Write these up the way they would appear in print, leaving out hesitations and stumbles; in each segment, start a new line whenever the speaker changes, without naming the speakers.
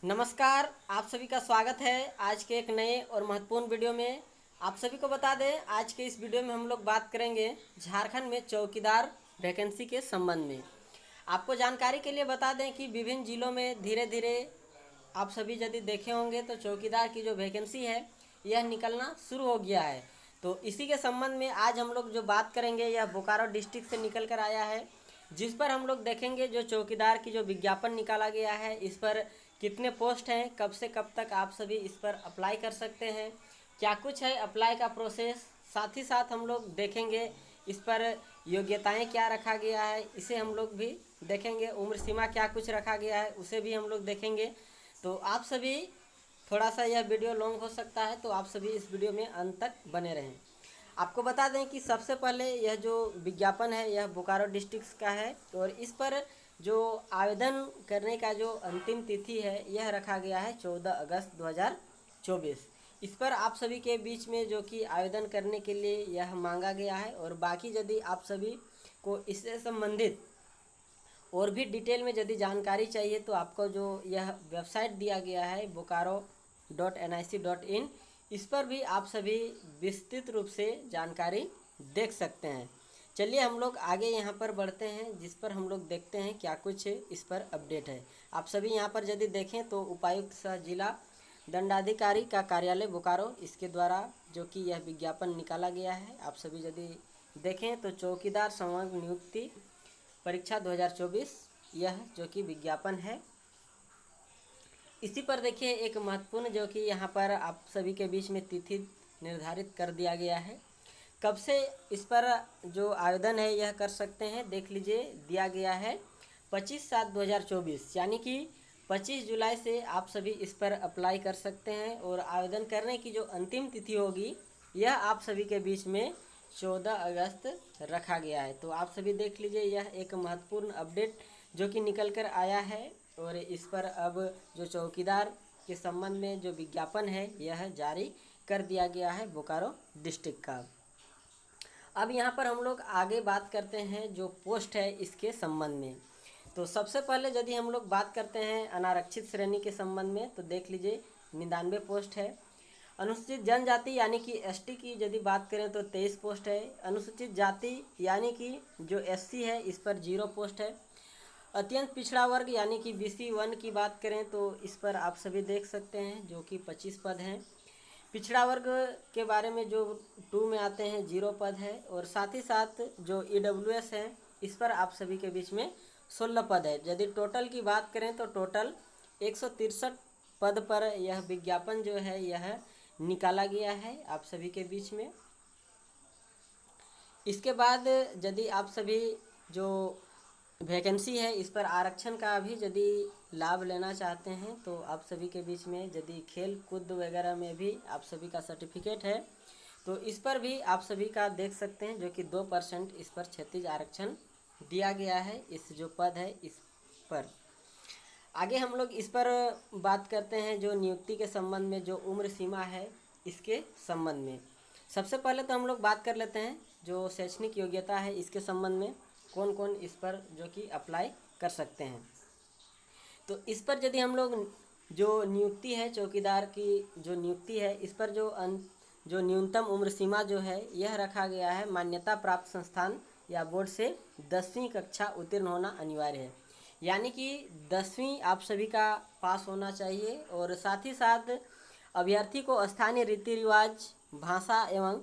नमस्कार, आप सभी का स्वागत है आज के एक नए और महत्वपूर्ण वीडियो में। आप सभी को बता दें, आज के इस वीडियो में हम लोग बात करेंगे झारखंड में चौकीदार वैकेंसी के संबंध में। आपको जानकारी के लिए बता दें कि विभिन्न जिलों में धीरे धीरे आप सभी यदि देखे होंगे तो चौकीदार की जो वैकेंसी है यह निकलना शुरू हो गया है। तो इसी के संबंध में आज हम लोग जो बात करेंगे यह बोकारो डिस्ट्रिक्ट से निकल कर आया है, जिस पर हम लोग देखेंगे जो चौकीदार की जो विज्ञापन निकाला गया है इस पर कितने पोस्ट हैं, कब से कब तक आप सभी इस पर अप्लाई कर सकते हैं, क्या कुछ है अप्लाई का प्रोसेस। साथ ही साथ हम लोग देखेंगे इस पर योग्यताएं क्या रखा गया है, इसे हम लोग भी देखेंगे। उम्र सीमा क्या कुछ रखा गया है उसे भी हम लोग देखेंगे। तो आप सभी, थोड़ा सा यह वीडियो लॉन्ग हो सकता है तो आप सभी इस वीडियो में अंत तक बने रहें। आपको बता दें कि सबसे पहले यह जो विज्ञापन है यह बोकारो डिस्ट्रिक्ट का है और इस पर जो आवेदन करने का जो अंतिम तिथि है यह रखा गया है 14 अगस्त 2024। इस पर आप सभी के बीच में जो कि आवेदन करने के लिए यह मांगा गया है। और बाकी यदि आप सभी को इससे संबंधित और भी डिटेल में यदि जानकारी चाहिए तो आपको जो यह वेबसाइट दिया गया है bokaro.nic.in, इस पर भी आप सभी विस्तृत रूप से जानकारी देख सकते हैं। चलिए हम लोग आगे यहाँ पर बढ़ते हैं, जिस पर हम लोग देखते हैं क्या कुछ इस पर अपडेट है। आप सभी यहाँ पर यदि देखें तो उपायुक्त सह जिला दंडाधिकारी का कार्यालय बोकारो, इसके द्वारा जो कि यह विज्ञापन निकाला गया है। आप सभी यदि देखें तो चौकीदार समग्र नियुक्ति परीक्षा 2024 यह जो कि विज्ञापन है। इसी पर देखिए एक महत्वपूर्ण जो कि यहाँ पर आप सभी के बीच में तिथि निर्धारित कर दिया गया है, कब से इस पर जो आवेदन है यह कर सकते हैं। देख लीजिए, दिया गया है 25/7/2024, यानी कि 25 जुलाई से आप सभी इस पर अप्लाई कर सकते हैं। और आवेदन करने की जो अंतिम तिथि होगी यह आप सभी के बीच में 14 अगस्त रखा गया है। तो आप सभी देख लीजिए, यह एक महत्वपूर्ण अपडेट जो कि निकल कर आया है। और इस पर अब जो चौकीदार के संबंध में जो विज्ञापन है यह जारी कर दिया गया है बोकारो डिस्ट्रिक्ट का। अब यहाँ पर हम लोग आगे बात करते हैं जो पोस्ट है इसके संबंध में। तो सबसे पहले यदि हम लोग बात करते हैं अनारक्षित श्रेणी के संबंध में तो देख लीजिए 99 पोस्ट है। अनुसूचित जनजाति यानी कि एसटी की यदि बात करें तो 23 पोस्ट है। अनुसूचित जाति यानी कि जो एससी है इस पर 0 पोस्ट है। अत्यंत पिछड़ा वर्ग यानी कि बीसी 1 की बात करें तो इस पर आप सभी देख सकते हैं जो कि 25 पद हैं। पिछड़ा वर्ग के बारे में जो 2 में आते हैं 0 पद है। और साथ ही साथ जो ईडब्ल्यूएस है इस पर आप सभी के बीच में 16 पद है। यदि टोटल की बात करें तो टोटल 163 पद पर यह विज्ञापन जो है यह निकाला गया है आप सभी के बीच में। इसके बाद यदि आप सभी जो वैकेंसी है इस पर आरक्षण का भी यदि लाभ लेना चाहते हैं तो आप सभी के बीच में यदि खेल कूद वगैरह में भी आप सभी का सर्टिफिकेट है तो इस पर भी आप सभी का देख सकते हैं जो कि 2% इस पर क्षैतिज आरक्षण दिया गया है इस जो पद है इस पर। आगे हम लोग इस पर बात करते हैं जो नियुक्ति के संबंध में जो उम्र सीमा है इसके संबंध में। सबसे पहले तो हम लोग बात कर लेते हैं जो शैक्षणिक योग्यता है इसके संबंध में, कौन कौन इस पर जो कि अप्लाई कर सकते हैं। तो इस पर यदि हम लोग जो नियुक्ति है चौकीदार की जो नियुक्ति है इस पर जो न्यूनतम उम्र सीमा जो है यह रखा गया है मान्यता प्राप्त संस्थान या बोर्ड से 10वीं कक्षा उत्तीर्ण होना अनिवार्य है। यानी कि 10वीं आप सभी का पास होना चाहिए। और साथ ही साथ अभ्यर्थी को स्थानीय रीति रिवाज, भाषा एवं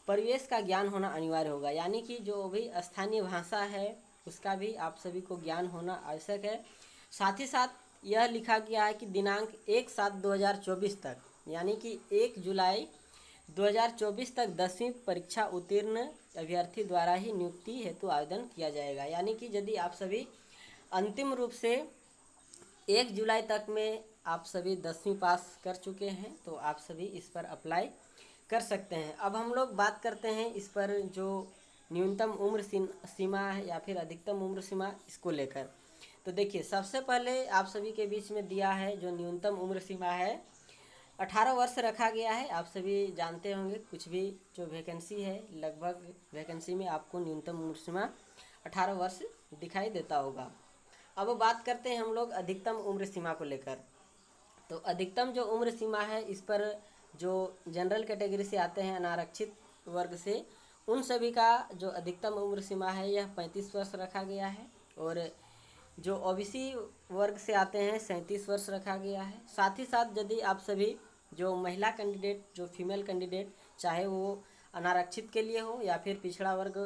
परिवेश का ज्ञान होना अनिवार्य होगा। यानी कि जो भी स्थानीय भाषा है उसका भी आप सभी को ज्ञान होना आवश्यक है। साथ ही साथ यह लिखा गया है कि दिनांक 1/7/2024 तक, यानी कि 1 जुलाई 2024 तक 10वीं परीक्षा उत्तीर्ण अभ्यर्थी द्वारा ही नियुक्ति हेतु आवेदन किया जाएगा। यानी कि यदि आप सभी अंतिम रूप से 1 जुलाई तक में आप सभी 10वीं पास कर चुके हैं तो आप सभी इस पर अप्लाई कर सकते हैं। अब हम लोग बात करते हैं इस पर जो न्यूनतम उम्र सीमा है या फिर अधिकतम उम्र सीमा इसको लेकर। तो देखिए, सबसे पहले आप सभी के बीच में दिया है जो न्यूनतम उम्र सीमा है 18 वर्ष रखा गया है। आप सभी जानते होंगे कुछ भी जो वैकेंसी है लगभग वैकेंसी में आपको न्यूनतम उम्र सीमा 18 वर्ष दिखाई देता होगा। अब बात करते हैं हम लोग अधिकतम उम्र सीमा को लेकर। तो अधिकतम जो उम्र सीमा है इस पर जो जनरल कैटेगरी से आते हैं अनारक्षित वर्ग से, उन सभी का जो अधिकतम उम्र सीमा है यह 35 वर्ष रखा गया है। और जो ओबीसी वर्ग से आते हैं 37 वर्ष रखा गया है। साथ ही साथ यदि आप सभी जो महिला कैंडिडेट, जो फीमेल कैंडिडेट, चाहे वो अनारक्षित के लिए हो या फिर पिछड़ा वर्ग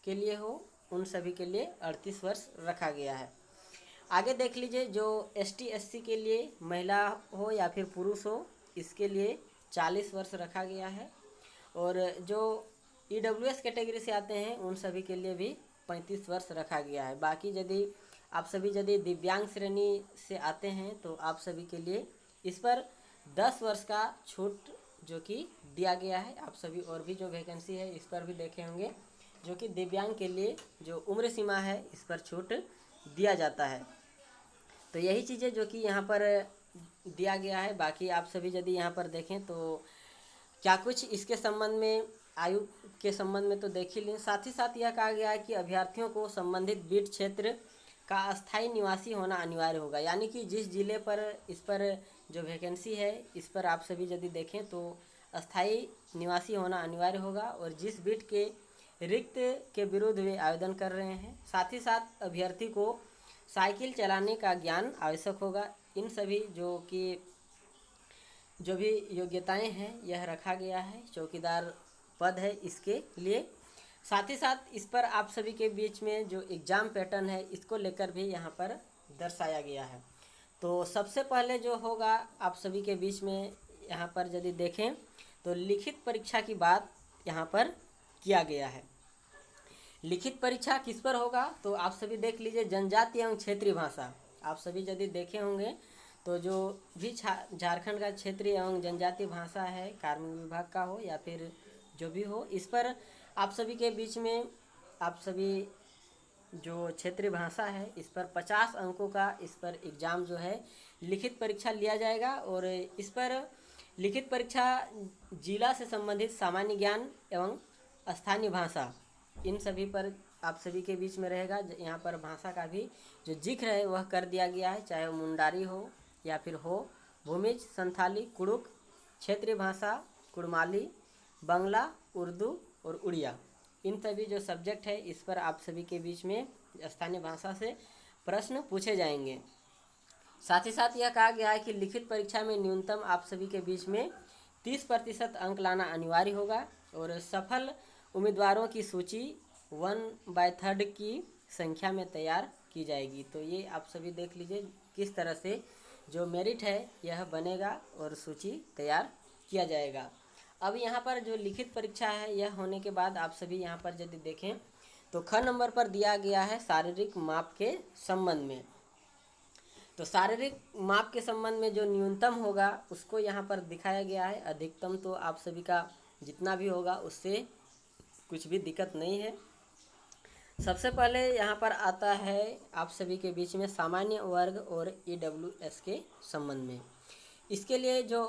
के लिए हो, उन सभी के लिए 38 वर्ष रखा गया है। आगे देख लीजिए, जो एसटी एससी के लिए महिला हो या फिर पुरुष हो, इसके लिए 40 वर्ष रखा गया है। और जो ईडब्ल्यूएस कैटेगरी से आते हैं उन सभी के लिए भी 35 वर्ष रखा गया है। बाकी यदि आप सभी यदि दिव्यांग श्रेणी से आते हैं तो आप सभी के लिए इस पर 10 वर्ष का छूट जो कि दिया गया है। आप सभी और भी जो वैकेंसी है इस पर भी देखे होंगे, जो कि दिव्यांग के लिए जो उम्र सीमा है इस पर छूट दिया जाता है। तो यही चीज़ें जो कि यहाँ पर दिया गया है। बाकी आप सभी यदि यहाँ पर देखें तो क्या कुछ इसके संबंध में, आयु के संबंध में तो देख ही लें। साथ ही साथ यह कहा गया है कि अभ्यर्थियों को संबंधित बीट क्षेत्र का अस्थायी निवासी होना अनिवार्य होगा। यानी कि जिस जिले पर इस पर जो वैकेंसी है इस पर आप सभी यदि देखें तो अस्थायी निवासी होना अनिवार्य होगा। और जिस बीट के रिक्त के विरुद्ध वे आवेदन कर रहे हैं, साथ ही साथ अभ्यर्थी को साइकिल चलाने का ज्ञान आवश्यक होगा। इन सभी जो कि जो भी योग्यताएं हैं यह रखा गया है। चौकीदार पद है इसके लिए। साथ ही साथ इस पर आप सभी के बीच में जो एग्ज़ाम पैटर्न है इसको लेकर भी यहाँ पर दर्शाया गया है। तो सबसे पहले जो होगा आप सभी के बीच में यहाँ पर यदि देखें तो लिखित परीक्षा की बात यहाँ पर किया गया है। लिखित परीक्षा किस पर होगा तो आप सभी देख लीजिए, जनजातीय एवं क्षेत्रीय भाषा। आप सभी यदि देखे होंगे तो जो भी झारखंड का क्षेत्रीय एवं जनजातीय भाषा है, कार्मिक विभाग का हो या फिर जो भी हो, इस पर आप सभी के बीच में आप सभी जो क्षेत्रीय भाषा है इस पर 50 अंकों का इस पर एग्ज़ाम जो है लिखित परीक्षा लिया जाएगा। और इस पर लिखित परीक्षा जिला से संबंधित सामान्य ज्ञान एवं स्थानीय भाषा, इन सभी पर आप सभी के बीच में रहेगा। यहाँ पर भाषा का भी जो जिक्र है वह कर दिया गया है, चाहे वो मुंडारी हो या फिर हो भूमिज, संथाली, कुड़ुक, क्षेत्रीय भाषा, कुड़माली, बांग्ला, उर्दू और उड़िया, इन सभी जो सब्जेक्ट है इस पर आप सभी के बीच में स्थानीय भाषा से प्रश्न पूछे जाएंगे। साथ ही साथ यह कहा गया है कि लिखित परीक्षा में न्यूनतम आप सभी के बीच में 30% अंक लाना अनिवार्य होगा। और सफल उम्मीदवारों की सूची 1/3 की संख्या में तैयार की जाएगी। तो ये आप सभी देख लीजिए किस तरह से जो मेरिट है यह बनेगा और सूची तैयार किया जाएगा। अब यहाँ पर जो लिखित परीक्षा है यह होने के बाद आप सभी यहाँ पर यदि देखें तो ख नंबर पर दिया गया है शारीरिक माप के संबंध में। तो शारीरिक माप के संबंध में जो न्यूनतम होगा उसको यहाँ पर दिखाया गया है। अधिकतम तो आप सभी का जितना भी होगा उससे कुछ भी दिक्कत नहीं है। सबसे पहले यहाँ पर आता है आप सभी के बीच में सामान्य वर्ग और ईडब्ल्यूएस के संबंध में। इसके लिए जो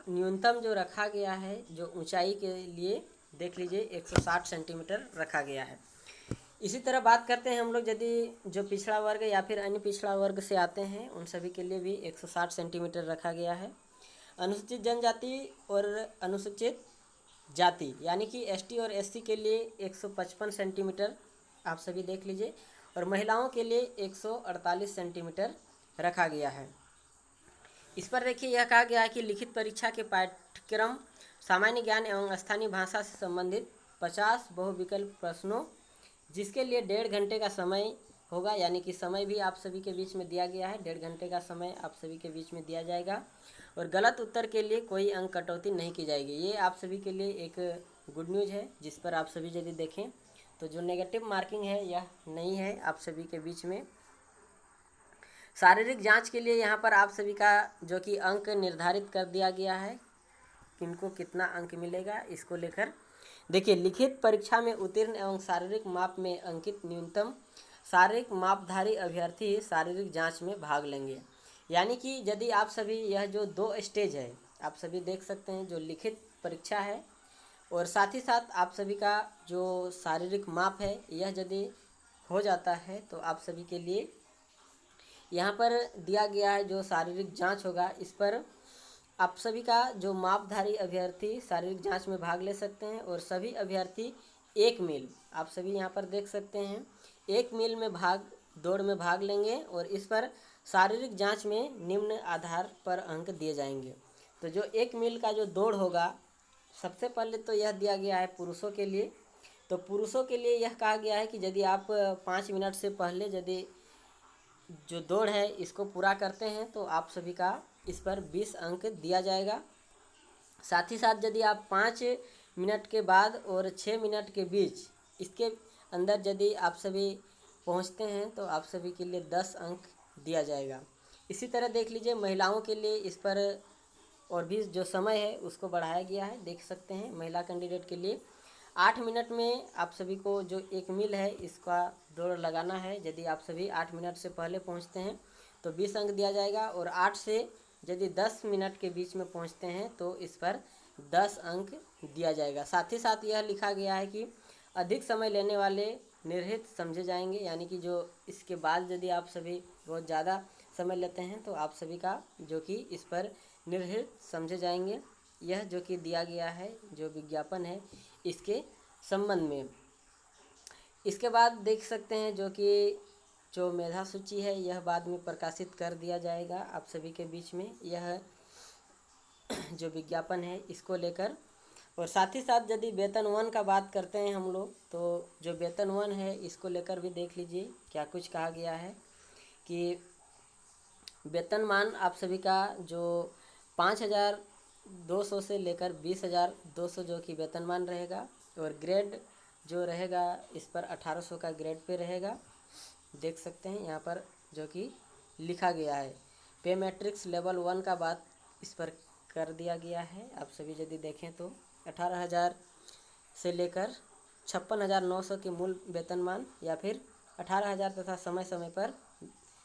न्यूनतम जो रखा गया है, जो ऊंचाई के लिए देख लीजिए 160 सेंटीमीटर रखा गया है। इसी तरह बात करते हैं हम लोग यदि जो पिछड़ा वर्ग या फिर अन्य पिछड़ा वर्ग से आते हैं उन सभी के लिए भी 160 सेंटीमीटर रखा गया है। अनुसूचित जनजाति और अनुसूचित जाति यानी कि एसटी और एससी के लिए 155 सेंटीमीटर आप सभी देख लीजिए। और महिलाओं के लिए 148 सेंटीमीटर रखा गया है। इस पर देखिए यह कहा गया है कि लिखित परीक्षा के पाठ्यक्रम सामान्य ज्ञान एवं स्थानीय भाषा से संबंधित 50 बहुविकल्प प्रश्नों जिसके लिए 1.5 घंटे का समय होगा। यानी कि समय भी आप सभी के बीच में दिया गया है, 1.5 घंटे का समय आप सभी के बीच में दिया जाएगा। और गलत उत्तर के लिए कोई अंक कटौती नहीं की जाएगी। ये आप सभी के लिए एक गुड न्यूज़ है, जिस पर आप सभी यदि देखें तो जो नेगेटिव मार्किंग है यह नहीं है आप सभी के बीच में। शारीरिक जांच के लिए यहाँ पर आप सभी का जो कि अंक निर्धारित कर दिया गया है, किनको कितना अंक मिलेगा इसको लेकर देखिए। लिखित परीक्षा में उत्तीर्ण एवं शारीरिक माप में अंकित न्यूनतम शारीरिक मापधारी अभ्यर्थी शारीरिक जांच में भाग लेंगे। यानी कि यदि आप सभी यह जो 2 स्टेज है आप सभी देख सकते हैं, जो लिखित परीक्षा है और साथ ही साथ आप सभी का जो शारीरिक माप है, यह यदि हो जाता है तो आप सभी के लिए यहाँ पर दिया गया है जो शारीरिक जांच होगा, इस पर आप सभी का जो मापधारी अभ्यर्थी शारीरिक जांच में भाग ले सकते हैं। और सभी अभ्यर्थी 1 मील, आप सभी यहाँ पर देख सकते हैं, 1 मील में दौड़ में भाग लेंगे और इस पर शारीरिक जांच में निम्न आधार पर अंक दिए जाएंगे। तो जो 1 मील का जो दौड़ होगा, सबसे पहले तो यह दिया गया है पुरुषों के लिए। तो पुरुषों के लिए यह कहा गया है कि यदि आप 5 मिनट से पहले यदि जो दौड़ है इसको पूरा करते हैं तो आप सभी का इस पर 20 अंक दिया जाएगा। साथ ही साथ यदि आप 5 मिनट के बाद और 6 मिनट के बीच इसके अंदर यदि आप सभी पहुंचते हैं तो आप सभी के लिए 10 अंक दिया जाएगा। इसी तरह देख लीजिए महिलाओं के लिए इस पर और भी जो समय है उसको बढ़ाया गया है, देख सकते हैं। महिला कैंडिडेट के लिए 8 मिनट में आप सभी को जो 1 मील है इसका दौड़ लगाना है। यदि आप सभी 8 मिनट से पहले पहुंचते हैं तो 20 अंक दिया जाएगा और 8 से यदि 10 मिनट के बीच में पहुंचते हैं तो इस पर 10 अंक दिया जाएगा। साथ ही साथ यह लिखा गया है कि अधिक समय लेने वाले निर्हित समझे जाएंगे, यानी कि जो इसके बाद यदि आप सभी बहुत ज़्यादा समय लेते हैं तो आप सभी का जो कि इस पर निर्हित समझे जाएंगे। यह जो कि दिया गया है जो विज्ञापन है इसके संबंध में। इसके बाद देख सकते हैं जो कि जो मेधा सूची है यह बाद में प्रकाशित कर दिया जाएगा आप सभी के बीच में, यह जो विज्ञापन है इसको लेकर। और साथ ही साथ यदि वेतन 1 का बात करते हैं हम लोग, तो जो वेतन 1 है इसको लेकर भी देख लीजिए क्या कुछ कहा गया है कि वेतनमान आप सभी का जो 5,200 से लेकर 20,200 जो कि वेतनमान रहेगा। और ग्रेड जो रहेगा इस पर 1,800 का ग्रेड पे रहेगा, देख सकते हैं यहाँ पर जो कि लिखा गया है। पे मैट्रिक्स लेवल 1 का बात इस पर कर दिया गया है। आप सभी यदि देखें तो 18,000 से लेकर 56,900 के मूल वेतनमान या फिर 18,000 तथा समय समय पर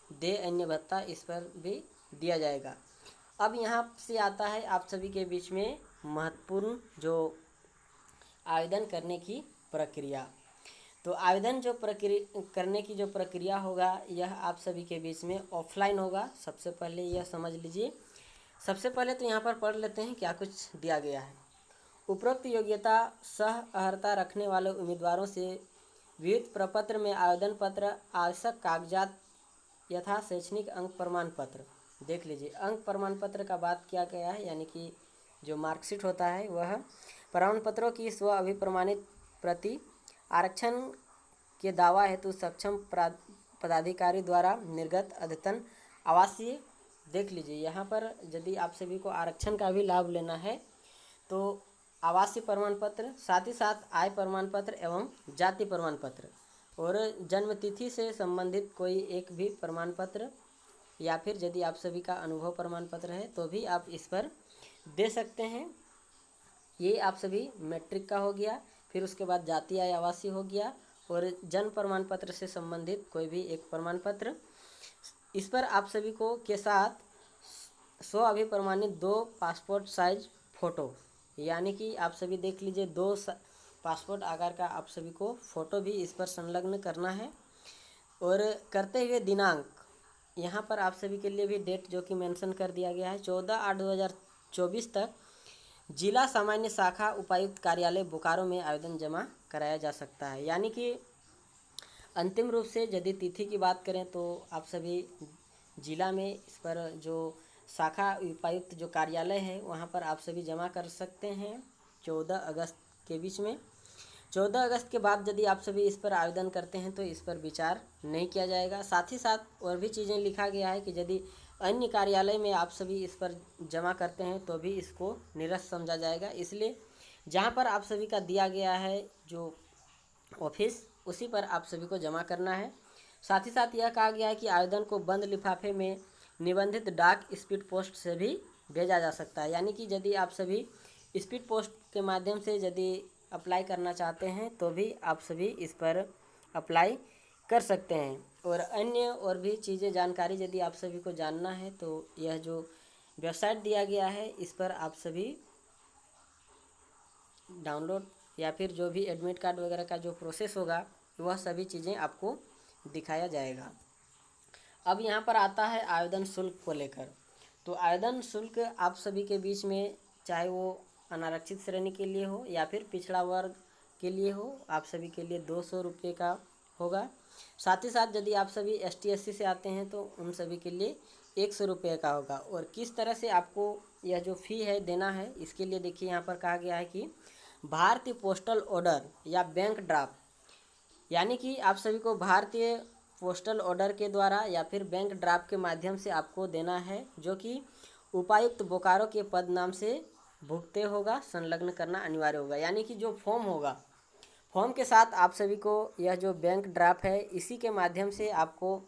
दे अन्य भत्ता इस पर भी दिया जाएगा। अब यहाँ से आता है आप सभी के बीच में महत्वपूर्ण जो आवेदन करने की प्रक्रिया। तो आवेदन जो करने की जो प्रक्रिया होगा यह आप सभी के बीच में ऑफलाइन होगा। सबसे पहले यह समझ लीजिए। सबसे पहले तो यहाँ पर पढ़ लेते हैं क्या कुछ दिया गया है। उपरोक्त योग्यता सह अर्हता रखने वाले उम्मीदवारों से विहित प्रपत्र में आवेदन पत्र, आवश्यक कागजात यथा शैक्षणिक अंक प्रमाण पत्र, देख लीजिए अंक प्रमाण पत्र का बात किया गया है, यानी कि जो मार्कशीट होता है वह प्रमाण पत्रों की स्व अभिप्रमाणित प्रति, आरक्षण के दावा हेतु सक्षम पदाधिकारी द्वारा निर्गत अद्यतन आवासीय, देख लीजिए यहाँ पर यदि आप सभी को आरक्षण का भी लाभ लेना है तो आवासीय प्रमाण पत्र, साथ ही साथ आय प्रमाण पत्र एवं जाति प्रमाण पत्र और जन्म तिथि से संबंधित कोई एक भी प्रमाण पत्र, या फिर यदि आप सभी का अनुभव प्रमाण पत्र है तो भी आप इस पर दे सकते हैं। ये आप सभी मैट्रिक का हो गया। फिर उसके बाद जाति आय आवासीय हो गया और जन्म प्रमाण पत्र से संबंधित कोई भी एक प्रमाण पत्र। इस पर आप सभी को के साथ स्व अभिप्रमाणित 2 पासपोर्ट साइज फ़ोटो, यानी कि आप सभी देख लीजिए 2 पासपोर्ट आकार का आप सभी को फ़ोटो भी इस पर संलग्न करना है। और करते हुए दिनांक, यहाँ पर आप सभी के लिए भी डेट जो कि मेंशन कर दिया गया है 14/8/2024 तक जिला सामान्य शाखा उपायुक्त कार्यालय बोकारो में आवेदन जमा कराया जा सकता है। यानी कि अंतिम रूप से यदि तिथि की बात करें तो आप सभी जिला में इस पर जो शाखा उपायुक्त जो कार्यालय है वहाँ पर आप सभी जमा कर सकते हैं 14 अगस्त के बीच में। 14 अगस्त के बाद यदि आप सभी इस पर आवेदन करते हैं तो इस पर विचार नहीं किया जाएगा। साथ ही साथ और भी चीज़ें लिखा गया है कि यदि अन्य कार्यालय में आप सभी इस पर जमा करते हैं तो भी इसको निरस्त समझा जाएगा। इसलिए जहाँ पर आप सभी का दिया गया है जो ऑफिस, उसी पर आप सभी को जमा करना है। साथ ही साथ यह कहा गया है कि आवेदन को बंद लिफाफे में निबंधित डाक स्पीड पोस्ट से भी भेजा जा सकता है। यानी कि यदि आप सभी स्पीड पोस्ट के माध्यम से यदि अप्लाई करना चाहते हैं तो भी आप सभी इस पर अप्लाई कर सकते हैं। और अन्य और भी चीज़ें जानकारी यदि आप सभी को जानना है तो यह जो वेबसाइट दिया गया है इस पर आप सभी डाउनलोड या फिर जो भी एडमिट कार्ड वगैरह का जो प्रोसेस होगा वह सभी चीज़ें आपको दिखाया जाएगा। अब यहाँ पर आता है आवेदन शुल्क को लेकर। तो आवेदन शुल्क आप सभी के बीच में, चाहे वो अनारक्षित श्रेणी के लिए हो या फिर पिछड़ा वर्ग के लिए हो, आप सभी के लिए 200 रुपये का होगा। साथ ही साथ यदि आप सभी ST SC से आते हैं तो उन सभी के लिए 100 रुपये का होगा। और किस तरह से आपको यह जो फ़ी है देना है, इसके लिए देखिए यहाँ पर कहा गया है कि भारतीय पोस्टल ऑर्डर या बैंक ड्राफ्ट, यानी कि आप सभी को भारतीय पोस्टल ऑर्डर के द्वारा या फिर बैंक ड्राफ्ट के माध्यम से आपको देना है, जो कि उपायुक्त बोकारो के पद नाम से भुगते होगा, संलग्न करना अनिवार्य होगा। यानी कि जो फॉर्म होगा, फॉर्म के साथ आप सभी को यह जो बैंक ड्राफ्ट है, इसी के माध्यम से आपको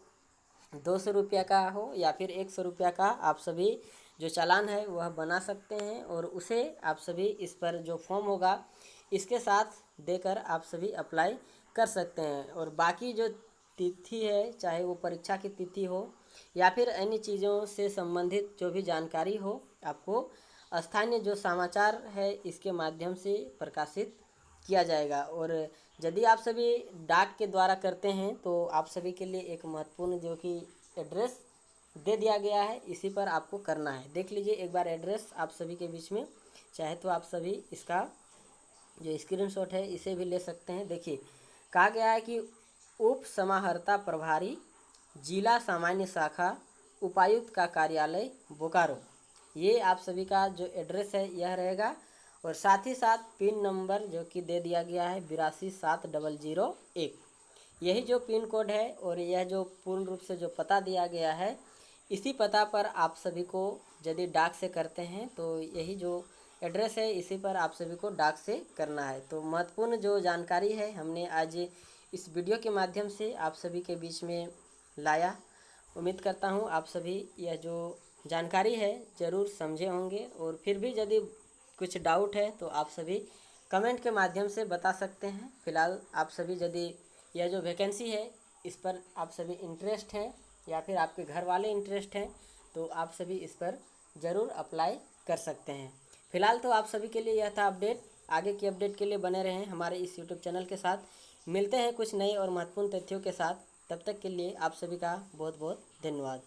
200 रुपये का हो या फिर 100 रुपये का आप सभी जो चालान है वह बना सकते हैं, और उसे आप सभी इस पर जो फॉर्म होगा इसके साथ देकर आप सभी अप्लाई कर सकते हैं। और बाकी जो तिथि है, चाहे वो परीक्षा की तिथि हो या फिर अन्य चीज़ों से संबंधित जो भी जानकारी हो, आपको स्थानीय जो समाचार है इसके माध्यम से प्रकाशित किया जाएगा। और यदि आप सभी डाक के द्वारा करते हैं तो आप सभी के लिए एक महत्वपूर्ण जो कि एड्रेस दे दिया गया है, इसी पर आपको करना है। देख लीजिए एक बार एड्रेस आप सभी के बीच में, चाहे तो आप सभी इसका जो स्क्रीनशॉट है इसे भी ले सकते हैं। देखिए कहा गया है कि उप समाहर्ता प्रभारी, जिला सामान्य शाखा, उपायुक्त का कार्यालय बोकारो, ये आप सभी का जो एड्रेस है यह रहेगा। और साथ ही साथ पिन नंबर जो कि दे दिया गया है 827001, यही जो पिन कोड है और यह जो पूर्ण रूप से जो पता दिया गया है, इसी पता पर आप सभी को यदि डाक से करते हैं तो यही जो एड्रेस है इसी पर आप सभी को डाक से करना है। तो महत्वपूर्ण जो जानकारी है हमने आज इस वीडियो के माध्यम से आप सभी के बीच में लाया। उम्मीद करता हूँ आप सभी यह जो जानकारी है ज़रूर समझे होंगे, और फिर भी यदि कुछ डाउट है तो आप सभी कमेंट के माध्यम से बता सकते हैं। फिलहाल आप सभी यदि यह जो वैकेंसी है इस पर आप सभी इंटरेस्ट हैं या फिर आपके घर वाले इंटरेस्ट हैं तो आप सभी इस पर ज़रूर अप्लाई कर सकते हैं। फिलहाल तो आप सभी के लिए यह था अपडेट। आगे की अपडेट के लिए बने रहें हमारे इस यूट्यूब चैनल के साथ। मिलते हैं कुछ नए और महत्वपूर्ण तथ्यों के साथ। तब तक के लिए आप सभी का बहुत बहुत धन्यवाद।